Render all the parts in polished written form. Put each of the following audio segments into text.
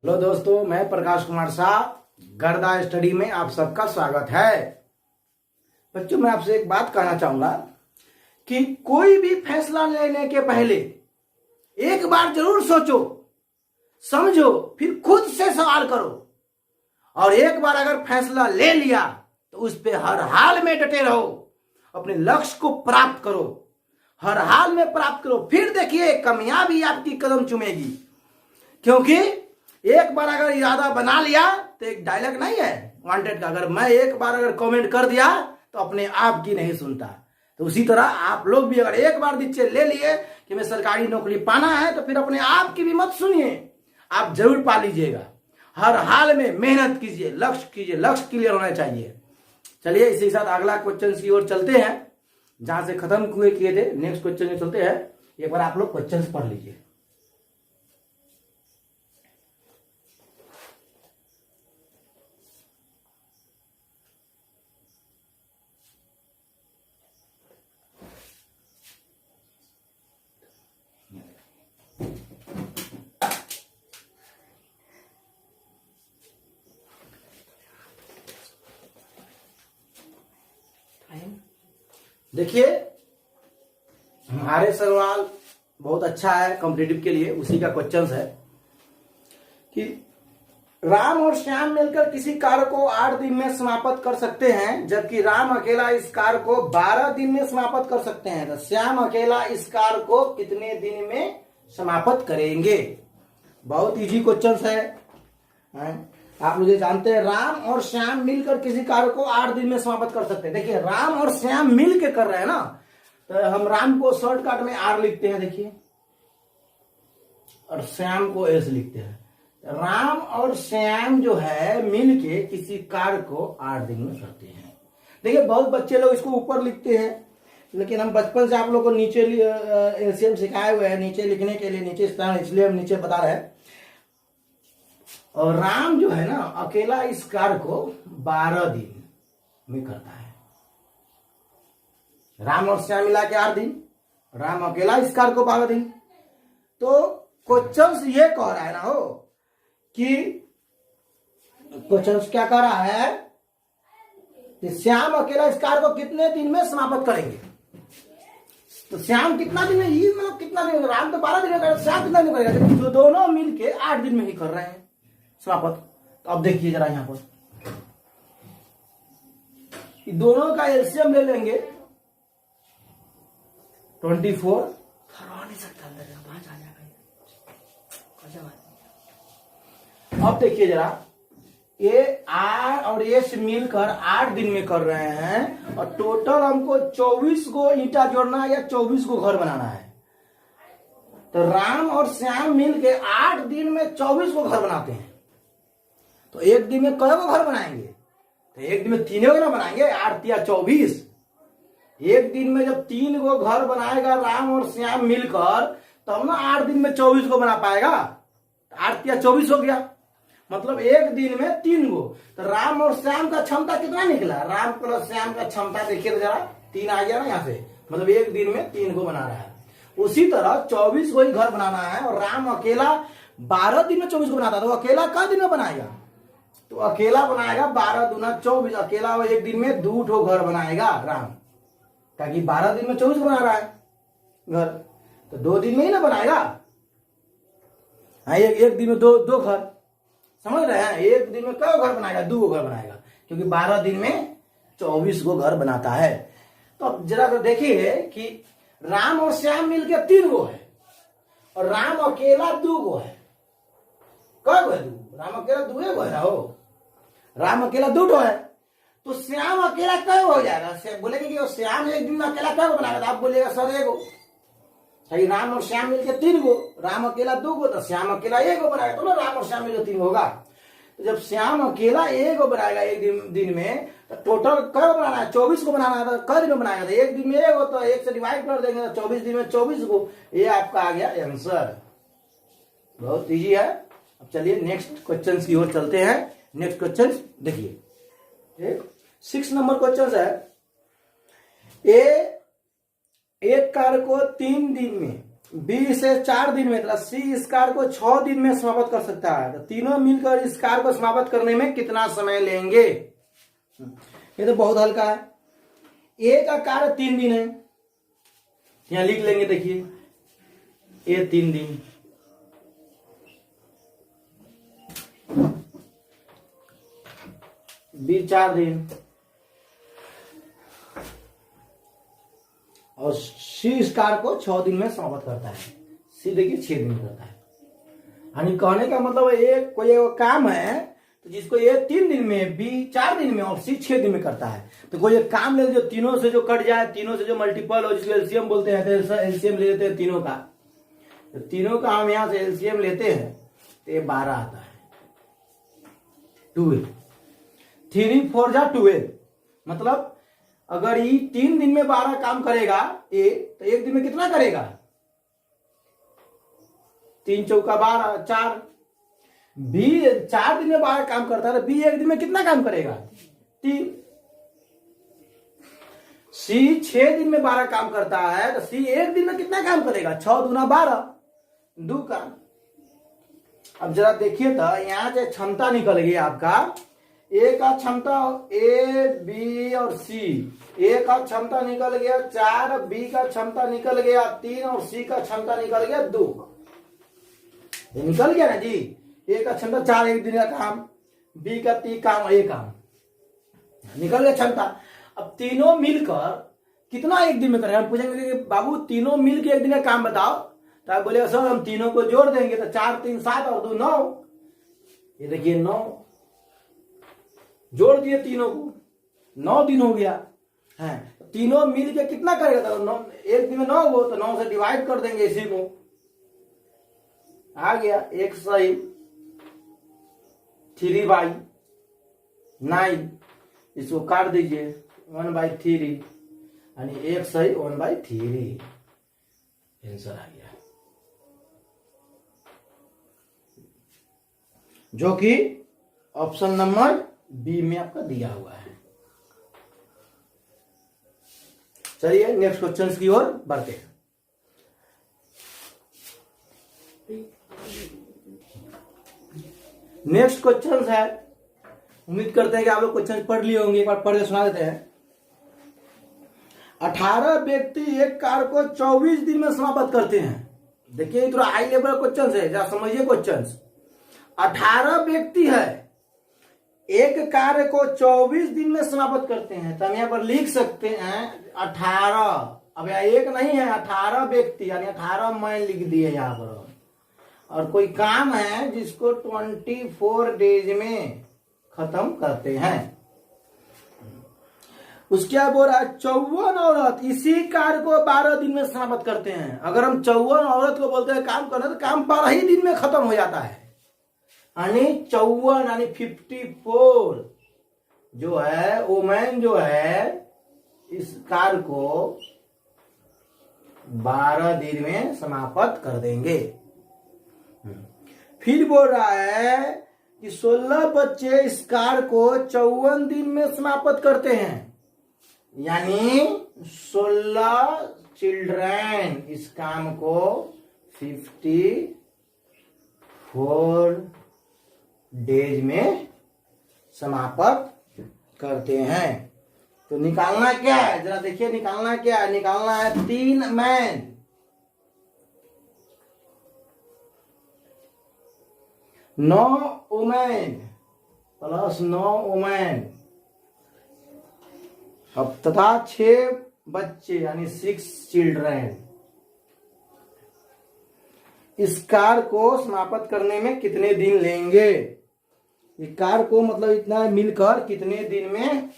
Hello दोस्तों, मैं प्रकाश कुमार शाह। गर्दा स्टडी में आप सबका स्वागत है। बच्चों, मैं आपसे एक बात कहना चाहूंगा कि कोई भी फैसला लेने के पहले एक बार जरूर सोचो, समझो, फिर खुद से सवाल करो। और एक बार अगर फैसला ले लिया तो उस पे हर हाल में डटे रहो। अपने लक्ष्य को प्राप्त करो, हर हाल में प्राप्त करो। फिर देखिए कामयाबी आपकी कदम चूमेगी। क्योंकि एक बार अगर इरादा बना लिया तो एक डायलॉग नहीं है वांटेड का, अगर मैं एक बार अगर कमेंट कर दिया तो अपने आप की नहीं सुनता। तो उसी तरह आप लोग भी अगर एक बार निश्चय ले लिए कि मैं सरकारी नौकरी पाना है तो फिर अपने आप की भी मत सुनिए, आप जरूर पा लीजिएगा। हर हाल में मेहनत कीजिए, लक्ष्य कीजिए, लक्ष्य क्लियर होना चाहिए। चलिए इसी के साथ अगला क्वेश्चन की ओर चलते हैं, जहां से खत्म किए थे। नेक्स्ट क्वेश्चन में चलते हैं। एक बार आप लोग क्वेश्चन पढ़ लीजिए। देखिए, हमारे सवाल बहुत अच्छा है कॉम्पिटिटिव के लिए। उसी का क्वेश्चन है कि राम और श्याम मिलकर किसी कार्य को 8 दिन में समाप्त कर सकते हैं, जबकि राम अकेला इस कार्य को 12 दिन में समाप्त कर सकते हैं। तो श्याम अकेला इस कार्य को कितने दिन में समाप्त करेंगे? बहुत इजी क्वेश्चन है। आप मुझे जानते हैं, राम और श्याम मिलकर किसी कार्य को 8 दिन में समाप्त कर सकते हैं। देखिए, राम और श्याम मिल के कर रहे हैं ना, तो हम राम को शॉर्टकट में आर लिखते हैं, देखिए, और श्याम को एस लिखते हैं। राम और श्याम जो है मिल के किसी कार्य को 8 दिन में करते हैं। देखिए, बहुत बच्चे लोग इसको ऊपर लिखते हैं, लेकिन हम बचपन से आप लोग को नीचे एलसीएम सिखाए हुए हैं नीचे लिखने के लिए, नीचे स्थान, इसलिए हम नीचे बता रहे हैं। और राम जो है ना अकेला इस कार्य को 12 दिन में करता है। राम और श्याम मिला के 8 दिन, राम अकेला इस कार्य को 12 दिन। तो क्वेश्चन ये कह रहा है ना हो कि क्वेश्चन क्या कह रहा है कि श्याम अकेला इस कार्य को कितने दिन में समाप्त करेंगे। तो श्याम कितना दिन में, ये मतलब कितना दिन, राम तो 12 दिन में करेगा, श्याम कितना दिन करेगा? तो दोनों मिलके 8 दिन में ही कर रहे हैं समाप्त। तो अब देखिए जरा यहां पर दोनों का एलसीएम ले लेंगे 24। नहीं सकता अंदर आ जाएगा। अब देखिए जरा, ये आर और ये से मिलकर 8 दिन में कर रहे हैं, और टोटल हमको 24 को ईंटा जोड़ना है या 24 को घर बनाना है। तो राम और श्याम मिलके 8 दिन में 24 को घर बनाते हैं। तो एक दिन में कई को घर बनाएंगे? तो एक दिन में 3 को ना बनाएंगे, 8 या 24। एक दिन में जब 3 को घर बनाएगा राम और श्याम मिलकर, तब ना 8 दिन में 24 को बना पाएगा। 8 या 24 हो गया, मतलब एक दिन में 3 को। तो राम और श्याम का क्षमता कितना निकला? राम प्लस श्याम का क्षमता देखिए जरा, 3 आ गया ना यहाँ से, मतलब एक दिन में 3 को बना रहा है। उसी तरह 24 को ही घर बनाना है, और राम अकेला 12 दिन में 24 को बनाता। तो अकेला कई दिन में बनाएगा? तो अकेला बनाएगा 12 दूना 24। अकेला वो एक दिन में 2 ठो घर बनाएगा राम, ताकि 12 दिन में 24 बना रहा है घर। तो 2 दिन में ही ना बनाएगा। हाँ, एक दिन में दो घर, समझ रहे हैं? एक दिन में कई घर बनाएगा? 2 घर बनाएगा, क्योंकि 12 दिन में 24 को घर बनाता है। तो अब जरा तो देखिए कि राम और श्याम मिलकर 3 गो है, और राम अकेला 2 गो है। कब है 2? राम अकेला 2 गो है ना हो। राम अकेला 2 ठो है, तो श्याम अकेला कई हो जाएगा? बोलेंगे कि श्याम एक दिन में अकेला कई को बनाएगा? तो आप बोलेगा सर 1 गो। सही, राम और श्याम मिलकर 3 गो, राम अकेला 2 गो, तो श्याम अकेला 1 गो बनाएगा। तो ना राम और श्याम मिलकर 3 होगा। तो जब श्याम अकेला 1 गो बनाएगा एक दिन में, तो टोटल कई बनाना है? 24 को बनाना है। तो कई दिन में बनाएगा? तो एक दिन में 1 हो, तो 1 से डिवाइड कर देंगे, तो 24 दिन में 24 को। ये आपका आ गया आंसर। बहुत इजी है। अब चलिए नेक्स्ट क्वेश्चन की ओर चलते हैं। नेक्स्ट क्वेश्चन देखिए, 6 नंबर क्वेश्चन है। एक कार्य को 3 दिन में बी से 4 दिन में, मतलब सी इस कार को 6 दिन में समाप्त कर सकता है। तो तीनों मिलकर इस कार को समाप्त करने में कितना समय लेंगे? ये तो बहुत हल्का है। ए का कार्य 3 दिन है, यहां लिख लेंगे। देखिए ए 3 दिन, बी 4 दिन और सी इस कार को 6 दिन में समाप्त करता है। सी देखिए 6 दिन करता है। यानी कहने का मतलब कोई एक काम है तो जिसको ये 3 दिन में, बी 4 दिन में और सी 6 दिन में करता है। तो कोई एक काम ले जो तीनों से जो कट जाए, तीनों से जो मल्टीपल हो, जिसको एलसीएम बोलते हैं, तो एलसीएम ले लेते हैं तीनों का। तो तीनों का हम यहां से एलसीएम लेते हैं तो ये 12 आता है। 12, 3 4 जा 12, मतलब अगर ये 3 दिन में 12 काम करेगा ए, तो 1 दिन में कितना करेगा? 3 चौका 12, 4। बी 4 दिन में 12 काम करता है, तो बी 1 दिन में कितना काम करेगा? 3। सी 6 दिन में 12 काम करता है, तो सी 1 दिन में कितना काम करेगा? 6 दूना 12, 2 काम। अब जरा देखिए तो यहां से क्षमता निकल गई आपका। ए का क्षमता, ए बी और सी, ए का क्षमता निकल गया 4, बी का क्षमता निकल गया 3 और सी का क्षमता निकल गया 2। ये निकल गया ना जी। ए का क्षमता 4, 1 दिन का काम, बी का 3 काम, ए काम, निकल गया क्षमता। अब तीनों मिलकर कितना 1 दिन में करेंगे? हम पूछेंगे कि बाबू तीनों मिलकर 1 दिन का काम बताओ, तो आप बोले सर हम तीनों को जोड़ देंगे, तो 4 3 7 और 2 9। ये देखिए 9 जोड़ दिए तीनों को, 9 दिन हो गया है। तीनों मिल के कितना करेगा? तो 9, 1 दिन में 9 हो तो 9 से डिवाइड कर देंगे इसी को, आ गया 1 सही 3/9। इसको काट दीजिए 1/3, यानी 1 सही 1/3। आंसर आ गया, जो कि ऑप्शन नंबर बी में आपका दिया हुआ है। चलिए नेक्स्ट क्वेश्चन की ओर बढ़ते हैं। नेक्स्ट क्वेश्चन है, उम्मीद करते हैं कि आप लोग क्वेश्चन पढ़ लिए होंगे। एक बार पढ़ के सुना देते हैं। 18 व्यक्ति एक कार को 24 दिन में समाप्त करते हैं। देखिए थोड़ा हाई लेवल क्वेश्चन है, जरा समझिए क्वेश्चन। 18 व्यक्ति है, एक कार्य को 24 दिन में समाप्त करते हैं, तो हम यहाँ पर लिख सकते हैं 18। अब यहाँ एक नहीं है, 18 व्यक्ति, यानी 18 मैं लिख दिए यहाँ पर। और कोई काम है जिसको 24 डेज में खत्म करते हैं। उसके बाद बोल रहा है 54 औरत इसी कार्य को 12 दिन में समाप्त करते हैं। अगर हम 54 औरत को बोलते हैं काम करना, तो काम 12 ही दिन में खत्म हो जाता है। यानी 54 यानी 54 जो है वोमेन जो है इस कार्य को 12 दिन में समाप्त कर देंगे। फिर बोल रहा है कि 16 बच्चे इस कार्य को 54 दिन में समाप्त करते हैं, यानी 16 चिल्ड्रन इस काम को 54 डेज में समाप्त करते हैं। तो निकालना क्या है, जरा देखिए निकालना क्या है। निकालना है 3 मैन 9 वुमेन प्लस 9 वुमेन, अब तथा 6 बच्चे यानी 6 चिल्ड्रन इस कार्य को समाप्त करने में कितने दिन लेंगे। ये कार्य को मतलब इतना मिलकर कितने दिन में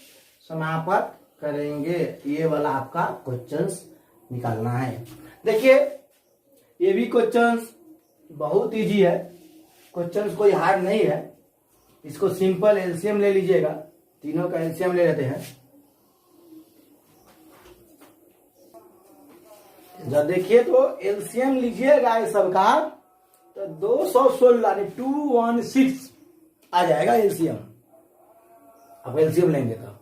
समाप्त करेंगे, ये वाला आपका क्वेश्चंस निकालना है। देखिए ये भी क्वेश्चंस बहुत इजी है, क्वेश्चंस कोई हार्ड नहीं है। इसको सिंपल एलसीएम ले लीजिएगा, तीनों का एलसीएम ले लेते हैं। जब देखिए तो एलसीएम लीजिएगा ये सबका, तो 216 यानी 216 आ जाएगा एलसीएम। अब एलसीएम लेंगे तो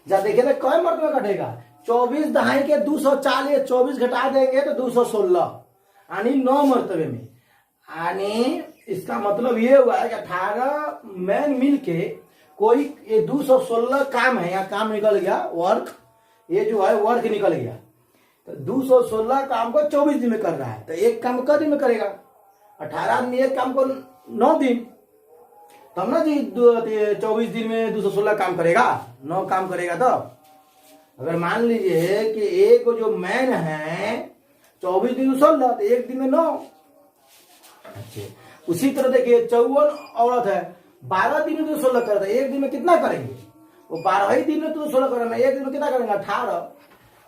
जब देखिए तो कई मर्द में कटेगा, 24 दहाई के 240, 24 घटा देंगे तो 216, यानी 9 मरतबे में। यानी इसका मतलब ये हुआ है कि 18 मैन मिल के कोई ये 216 काम है, यहाँ काम निकल गया वर्क, ये जो है वर्क निकल गया। तो 216 काम को 24 दिन में कर रहा है, तो एक काम क दिन में करेगा। 18 आदमी एक काम को 9 दिन, तब ना जी 24 दिन में 216 काम करेगा, 9 काम करेगा। तो अगर मान लीजिए कि एक जो मैन है 24 दिन 16, तो एक दिन में 9। उसी तरह देखिए 54 औरत है, 12 दिन में 216 करता है, एक दिन में कितना करेंगे? वो 12 ही दिन में 216 करेंगे, एक दिन में कितना करेंगे? 18।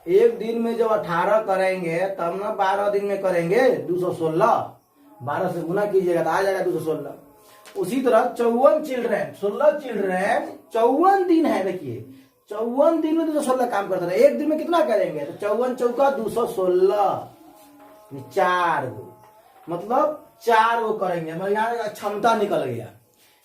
एक दिन में जब 18 करेंगे तब ना 12 दिन में करेंगे 216, 12 से गुना कीजिएगा तो आ जाएगा 216। उसी तरह 54 चिल्ड्रेन, 16 चिल्ड्रेन 54 दिन है। देखिए 54 दिन में 216 काम करता है, एक दिन में कितना करेंगे? तो 54 चौका 216, 4 गो, मतलब 4 गो करेंगे। मतलब यहाँ क्षमता निकल गया,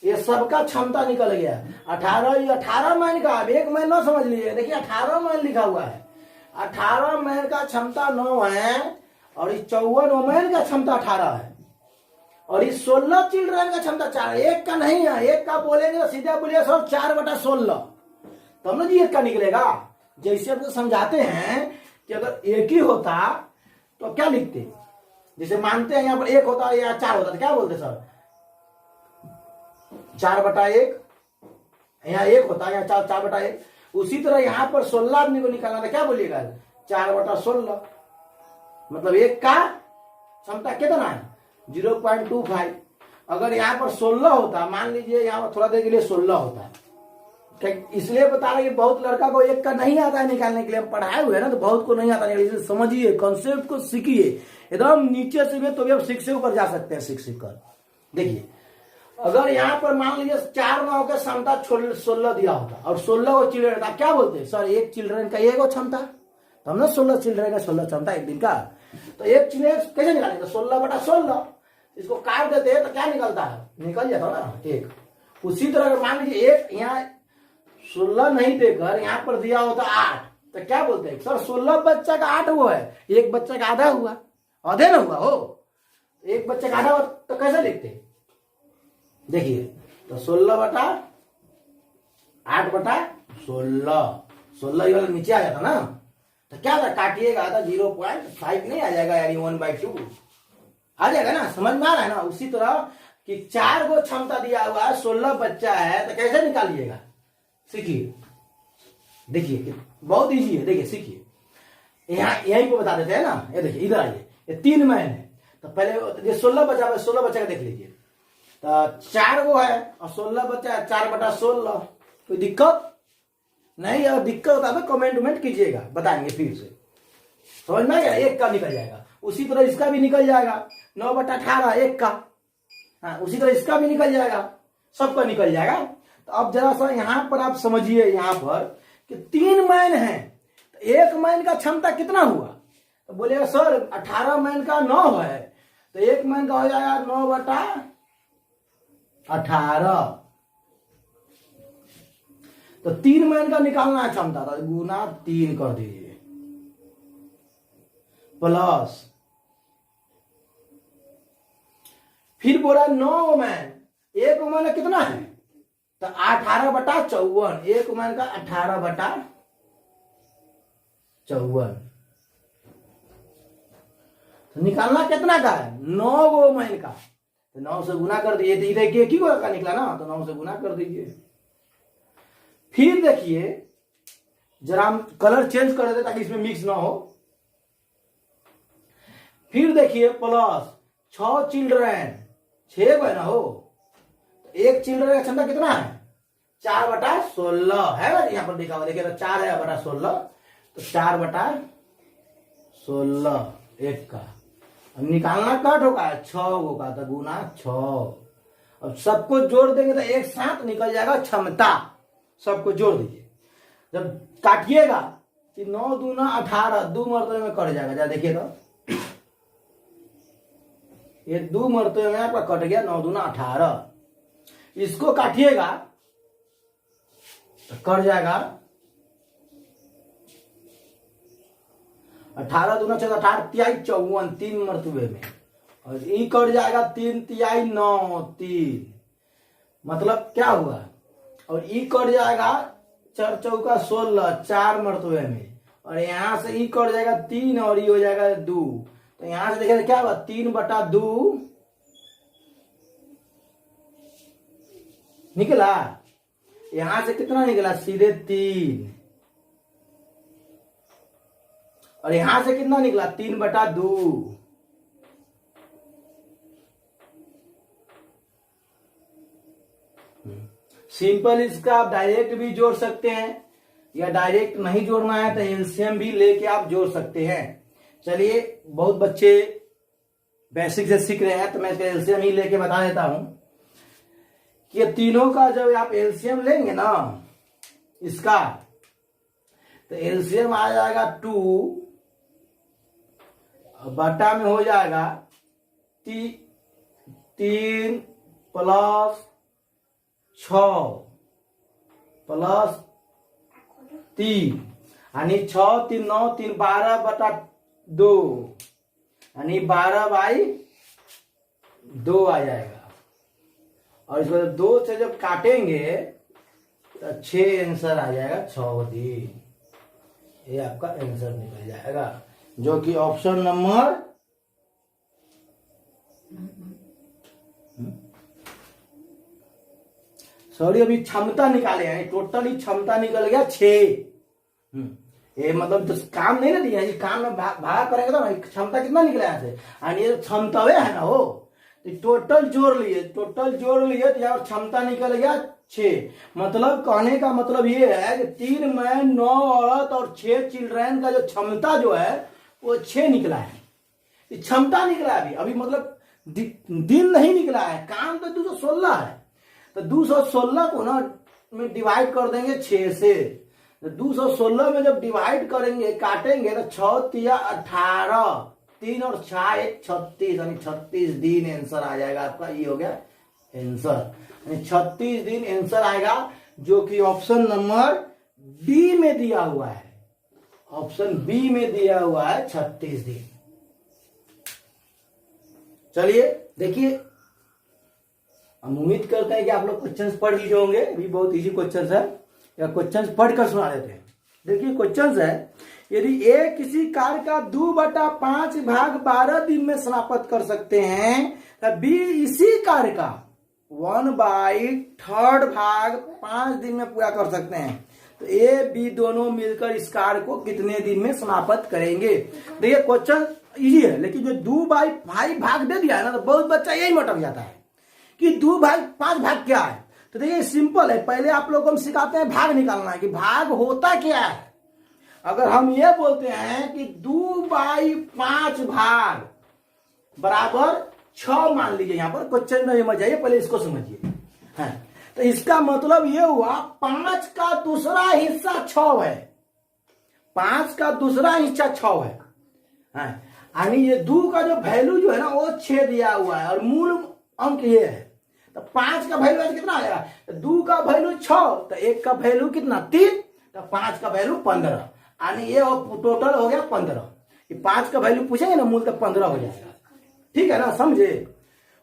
ये सबका क्षमता निकल गया। 18 मैन का, अब एक मैन ना समझ लीजिए, देखिए 18 मैन लिखा हुआ है, 18 मैन का क्षमता 9 है, और इस 54 मैन का क्षमता 18 है, और इस 16 चिल्ड्रन का क्षमता 4 है। एक का नहीं है, एक का बोलेंगे तो सीधा बोलिए सर 4/16, तब ना जी एक का निकलेगा। जैसे आपको समझाते हैं कि अगर एक ही होता तो क्या लिखते, जैसे मानते हैं यहाँ पर एक होता है या 4 होता, तो क्या बोलते सर? 4/1, यहाँ 1 होता है, यहाँ 4/1। उसी तरह यहाँ पर 16 आदमी को निकालना था, क्या बोलिएगा? 4/16, मतलब एक का क्षमता कितना है? 0.25। अगर यहाँ पर 16 होता, मान लीजिए यहाँ पर थोड़ा देर के लिए 16 होता, इसलिए बता रहे कि बहुत लड़का को एक का नहीं आता है निकालने के लिए। हम पढ़ाए हुए ना, तो बहुत को नहीं आता है। समझिए, कॉन्सेप्ट को सीखिए, एकदम नीचे से भी तो भी आप सीख से ऊपर जा सकते हैं, सीख कर। देखिए अगर यहाँ पर मान लीजिए 4 9 का क्षमता 16 दिया होता और 16 को चिल्ड्रन था, क्या बोलते सर? एक चिल्ड्रन का एक क्षमता, तो हमने 16 चिल्ड्रन का 16 क्षमता एक दिन का। तो एक चिल्ड्रन कैसे निकालेंगे? 16/16, इसको काट देते हैं तो क्या निकलता है? निकल जाता ना एक। उसी तरह अगर मान लीजिए एक यहाँ 16 नहीं देकर यहाँ पर दिया होता 8, तो क्या बोलते हैं सर? 16 बच्चा का 8 हुआ है, एक बच्चा का आधा हुआ, आधे ना हुआ हो, एक बच्चे का आधा हुआ, तो कैसे लिखते? देखिए तो 16/8/16, 16 ये वाला नीचे आ जाता ना, तो क्या था? काटिएगा तो 0.5 नहीं आ जाएगा, यानी 1/2 आ जाएगा ना। समझ में आ रहा है ना? उसी तरह कि 4 को क्षमता दिया हुआ है, 16 बच्चा है, तो कैसे निकालिएगा? सीखिए, देखिए बहुत इजी है। देखिए सीखिए, यहाँ यहीं पे बता देते हैं ना। ये देखिए इधर आइए, ये 3 मैन है, तो पहले ये 16 बच्चा, 16 बच्चा का देख लीजिए। तो 4 गो है और 16 बच्चा है, 4/16। कोई दिक्कत नहीं? अगर दिक्कत होता है तो कमेंट कीजिएगा, बताएंगे फिर से। समझ में आ गया? एक का निकल जाएगा। उसी तरह इसका भी निकल जाएगा, 9/18 एक का। हाँ, उसी तरह इसका भी निकल जाएगा, सबका निकल जाएगा। तो अब जरा सा यहाँ पर आप समझिए, यहाँ पर कि 3 मैन है, तो एक मैन का क्षमता कितना हुआ? तो बोलेगा सर 18 मैन का 9 है, तो एक मैन का हो जाएगा 9/18। तो 3 मैन का निकालना है क्षमता, तो गुना 3 कर दीजिए, प्लस फिर बोला 9 मैन, एक मैन का कितना है? तो 18/54, एक मैन का 18/54। तो निकालना कितना का है? 9 गो मैन का, तो 9 से गुना कर दीजिए। तो इधर एक ही का निकला ना, तो 9 से गुना कर दीजिए। फिर देखिए जरा हम कलर चेंज कर देते ताकि इसमें मिक्स ना हो। फिर देखिए प्लस 6 चिल्ड्रन, 6 गो है ना हो, तो एक चिल्ड्रन का क्षमता कितना है? 4/16 है ना, यहाँ पर लिखा हुआ देखिए, तो 4/16, तो 4/16 एक का। अब निकालना कट होगा 6 गो का, तो गुना 6। अब सबको जोड़ देंगे तो एक साथ निकल जाएगा क्षमता। सबको जोड़ दीजिए, जब काटिएगा कि 9 दूना 18, 2 मरतबे में कट जाएगा। जरा देखिए तो ये 2 मरतबे में आपका कट गया, 9 दूना 18। इसको काटिएगा तो कट जाएगा 18 दूना 14, 18 तिहाई 54, 3 मरतबे में। और ई कट जाएगा 3 तिहाई 9, 3, मतलब क्या हुआ। और ई कट जाएगा 4 चौका 16, 4 मरतबे में। और यहां से ई कट जाएगा 3 और ई हो जाएगा 2। तो यहां से देखिए क्या हुआ, 3/2 निकला। यहां से कितना निकला, सीधे 3। और यहां से कितना निकला, 3/2। सिंपल इसका आप डायरेक्ट भी जोड़ सकते हैं, या डायरेक्ट नहीं जोड़ना है तो एलसीएम भी लेके आप जोड़ सकते हैं। चलिए, बहुत बच्चे बेसिक से सीख रहे हैं तो मैं इसका एलसीएम ही लेके बता देता हूं कि ये तीनों का जब आप एलसीएम लेंगे ना इसका, तो एलसीएम आ जाएगा 2 बटा में हो जाएगा 3 प्लस 6 प्लस 3, यानी 6 3 9 3 12/2, यानी 12/2 आ जाएगा। और इसको 2 से जब काटेंगे तो 6 आंसर आ जाएगा, 6 दिन। ये आपका आंसर निकल जाएगा, जो कि ऑप्शन नंबर सॉरी अभी क्षमता निकाले हैं, टोटली क्षमता निकल गया 6। ये मतलब तो काम नहीं ना दिया, ये काम में भाग करेंगे तो क्षमता कितना निकला यहाँ से, और ये क्षमतावे है ना वो, तो टोटल जोड़ लिए तो यहाँ क्षमता निकल गया 6। मतलब कहने का मतलब ये है कि 3 मैन 9 औरत और 6 चिल्ड्रन का जो क्षमता जो है वो 6 निकला है। क्षमता निकला है अभी मतलब दिन नहीं निकला है। काम तो 216 है, तो 216 को ना में डिवाइड कर देंगे 6 से। तो 216 में जब डिवाइड करेंगे काटेंगे तो 6 तिया 18, 3 और 6 1 36, यानी 36 दिन आंसर आ जाएगा आपका। ये हो गया आंसर, यानी 36 दिन आंसर आएगा, जो कि ऑप्शन नंबर बी में दिया हुआ है। ऑप्शन बी में दिया हुआ है 36 दिन। चलिए देखिए, हम उम्मीद करते हैं कि आप लोग क्वेश्चंस पढ़ लीजिए होंगे, भी बहुत इजी क्वेश्चंस है, या क्वेश्चंस पढ़कर सुना देते हैं। देखिए क्वेश्चंस है, यदि ए किसी कार्य का 2/5 भाग 12 दिन में समाप्त कर सकते हैं, तो बी इसी कार्य का 1/3 भाग 5 दिन में पूरा कर सकते हैं, तो ए बी दोनों मिलकर इस कार्य को कितने दिन में समाप्त करेंगे। देखिए क्वेश्चन इजी है, लेकिन जो 2/5 भाग दे दिया है ना, तो बहुत बच्चा यही मटक जाता है कि 2/5 भाग क्या है। तो देखिए सिंपल है, पहले आप लोगों को हम सिखाते हैं भाग निकालना है कि भाग होता क्या है। अगर हम ये बोलते हैं कि 2/5 भाग बराबर 6 मान लीजिए, यहां पर क्वेश्चन में मत जाइए, पहले इसको समझिए। तो इसका मतलब ये हुआ 5 का दूसरा हिस्सा 6 है, 5 का दूसरा हिस्सा 6 है। यानी ये 2 का जो वैल्यू जो है ना वो 6 दिया हुआ है, और मूल अंक ये है। तो 5 का वैल्यू कितना आएगा, 2 का वैल्यू 6, तो 1 का वैल्यू कितना 3, तो 5 का वैल्यू 15, यानी ये टोटल हो गया 15। ये 5 का वैल्यू पूछेंगे ना मूल, तो 15 हो जाएगा। ठीक है ना, समझे।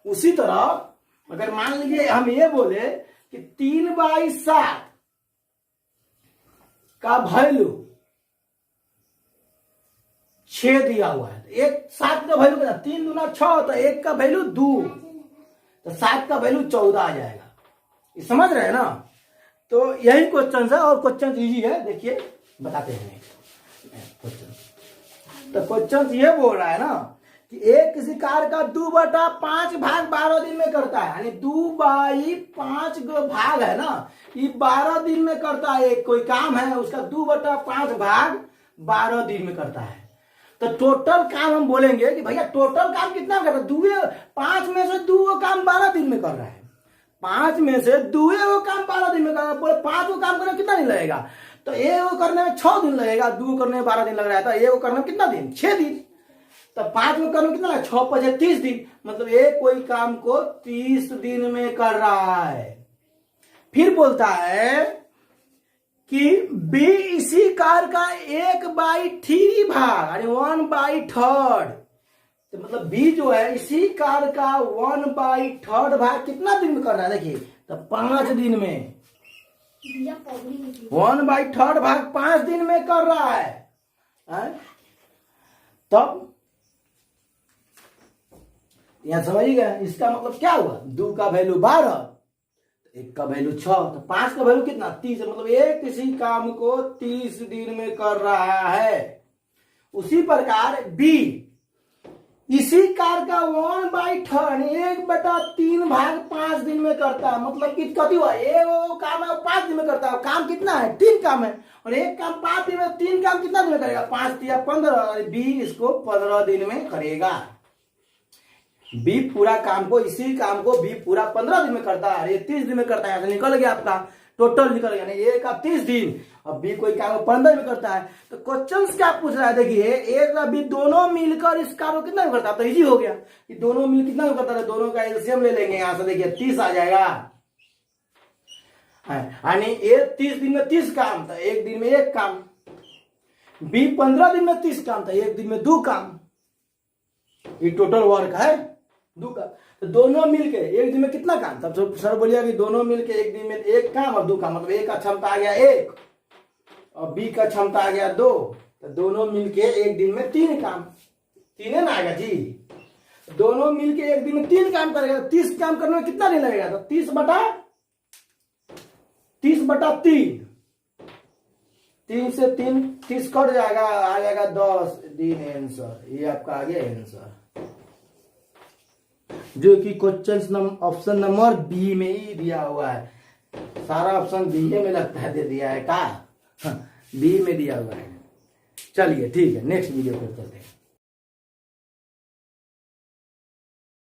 उसी तरह अगर मान लीजिए हम ये बोले कि 3/7 का वैल्यू 6 दिया हुआ है, तो 7 का वैल्यू कितना, 3 दूना 6, तो 1 का वैल्यू 2, तो 7 का वैल्यू 14 आ जाएगा। ये समझ रहे हैं ना। तो यही क्वेश्चन है, और क्वेश्चन इजी है, देखिए बताते हैं क्वेश्चन। तो क्वेश्चन ये बोल रहा है ना कि एक किसी कार्य का 2/5 भाग 12 दिन में करता है, यानी 2/5 जो भाग है ना, ये 12 दिन में करता है। एक कोई काम है उसका 2/5 भाग 12 दिन में करता है, तो टोटल काम हम बोलेंगे कि भैया टोटल काम कितना कर रहा है, 5 में से 2 काम 12 दिन में कर रहा है, 5 में से 2 काम 12 दिन में कर रहा है। बोले 5 काम करने में कितना दिन लगेगा, तो ए वो करने में 6 दिन लगेगा, 2 करने में 12 दिन लग रहा है, तो ए वो करने में कितना दिन, 6 दिन। तो 5 में करने में कितना है, 6 × 5 = 30 दिन, मतलब ए कोई काम को 30 दिन में कर रहा है। फिर बोलता है कि बी इसी कार का 1/3 भाग यानी 1/3, तो मतलब बी जो है इसी कार का 1/3 भाग कितना दिन में कर रहा है देखिए, तो 5 दिन में 1/3 भाग 5 दिन में कर रहा है? तब यहां समझिएगा, इसका मतलब क्या हुआ, 2 का वैल्यू 12, 1 का वैल्यू 6, तो 5 का वैल्यू कितना 30, मतलब एक किसी काम को 30 दिन में कर रहा है। उसी प्रकार बी इसी कार का 1/3 1/3 भाग 5 दिन में करता है, मतलब कि कति हुआ, एक काम है 5 दिन में करता है, काम कितना है 3 काम है, और एक काम 5 दिन में, 3 काम कितना दिन में करेगा, 5 या 15, बी इसको 15 दिन में करेगा। बी पूरा काम को, इसी काम को बी पूरा 15 दिन में करता है, ये 30 दिन में करता है, ऐसा निकल गया आपका टोटल निकल गया, ए का 30 दिन और बी कोई काम को 15 में करता है। तो क्वेश्चन क्या पूछ रहा है देखिए, ए और बी दोनों मिलकर इस काम को कितना में करता है, तो इजी हो गया कि दोनों मिल कितना में करता है, दोनों का एलसीएम ले लेंगे, यहां से देखिए 30 आ जाएगा, यानी ए 30 दिन में 30 काम था, एक दिन में 1 काम, बी 15 दिन में 30 काम था, एक दिन में 2 काम, ये टोटल वर्क है 2 का। तो दोनों मिलके एक दिन में कितना काम, तब सर बोलिए कि दोनों मिलके एक दिन में 1 काम और 2 काम, मतलब ए का क्षमता आ गया 1 और बी का क्षमता आ गया 2, तो दोनों मिलके एक दिन में 3 काम, 3 है ना आएगा जी, दोनों मिलके एक दिन में 3 काम करेगा, 30 काम करने में कितना दिन लगेगा, तो 30/3, 3 से 3 30 कट जाएगा, आ जाएगा 10 दिन आंसर, ये आपका आ गया आंसर, जो कि क्वेश्चन ऑप्शन नंबर बी में ही दिया हुआ है, सारा ऑप्शन बी में लगता है दे दिया है का, बी में दिया हुआ है। चलिए ठीक है, नेक्स्ट वीडियो पे चलते हैं।